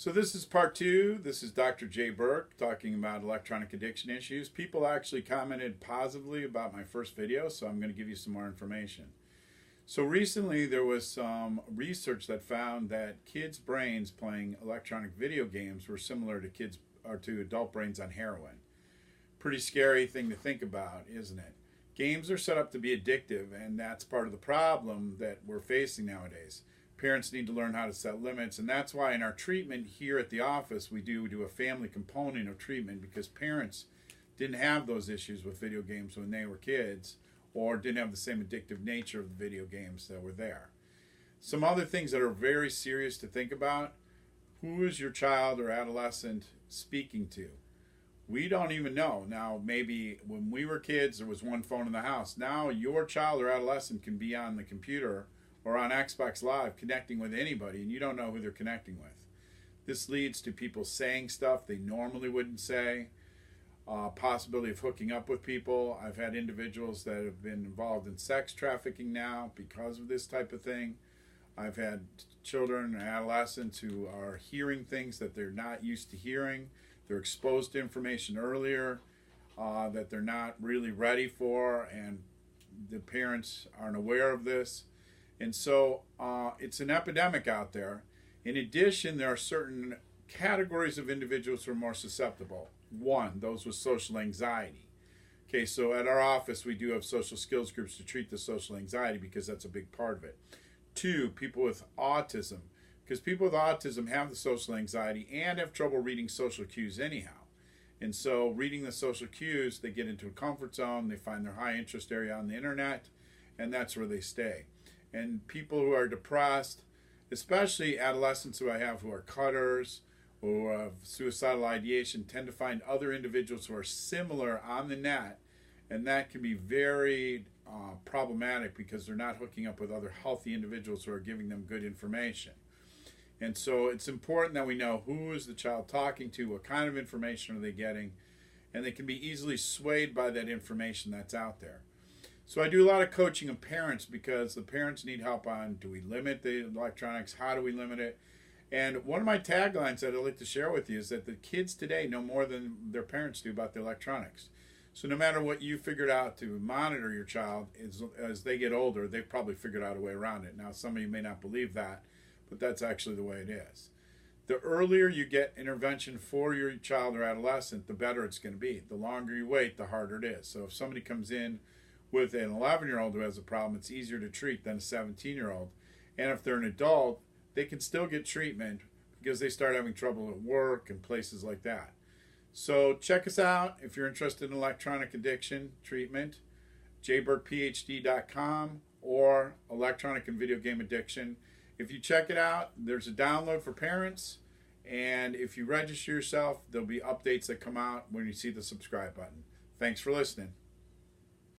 So this is part two. This is Dr. J. Berk talking about electronic addiction issues. People actually commented positively about my first video, so I'm going to give you some more information. So recently there was some research that found that kids' brains playing electronic video games were similar to adult brains on heroin. Pretty scary thing to think about, isn't it? Games are set up to be addictive, and that's part of the problem that we're facing nowadays. Parents need to learn how to set limits, and that's why in our treatment here at the office we do a family component of treatment, because parents didn't have those issues with video games when they were kids, or didn't have the same addictive nature of the video games that were there. Some other things that are very serious to think about: who is your child or adolescent speaking to? We don't even know. Now, maybe when we were kids there was one phone in the house. Now your child or adolescent can be on the computer or on Xbox Live connecting with anybody, and you don't know who they're connecting with. This leads to people saying stuff they normally wouldn't say, possibility of hooking up with people. I've had individuals that have been involved in sex trafficking now because of this type of thing. I've had children and adolescents who are hearing things that they're not used to hearing. They're exposed to information earlier that they're not really ready for, and the parents aren't aware of this. And so it's an epidemic out there. In addition, there are certain categories of individuals who are more susceptible. One, those with social anxiety. Okay, so at our office we do have social skills groups to treat the social anxiety because that's a big part of it. Two, people with autism, because people with autism have the social anxiety and have trouble reading social cues anyhow. And so reading the social cues, they get into a comfort zone, they find their high interest area on the internet, and that's where they stay. And people who are depressed, especially adolescents who I have who are cutters, who have suicidal ideation, tend to find other individuals who are similar on the net, and that can be very problematic because they're not hooking up with other healthy individuals who are giving them good information. And so it's important that we know who is the child talking to, what kind of information are they getting, and they can be easily swayed by that information that's out there. So I do a lot of coaching of parents because the parents need help on, do we limit the electronics, how do we limit it? And one of my taglines that I'd like to share with you is that the kids today know more than their parents do about the electronics. So no matter what you figured out to monitor your child, as they get older, they've probably figured out a way around it. Now, some of you may not believe that, but that's actually the way it is. The earlier you get intervention for your child or adolescent, the better it's going to be. The longer you wait, the harder it is. So if somebody comes in with an 11-year-old who has a problem, it's easier to treat than a 17-year-old. And if they're an adult, they can still get treatment because they start having trouble at work and places like that. So check us out if you're interested in electronic addiction treatment, jberkphd.com, or electronic and video game addiction. If you check it out, there's a download for parents, and if you register yourself, there'll be updates that come out when you see the subscribe button. Thanks for listening.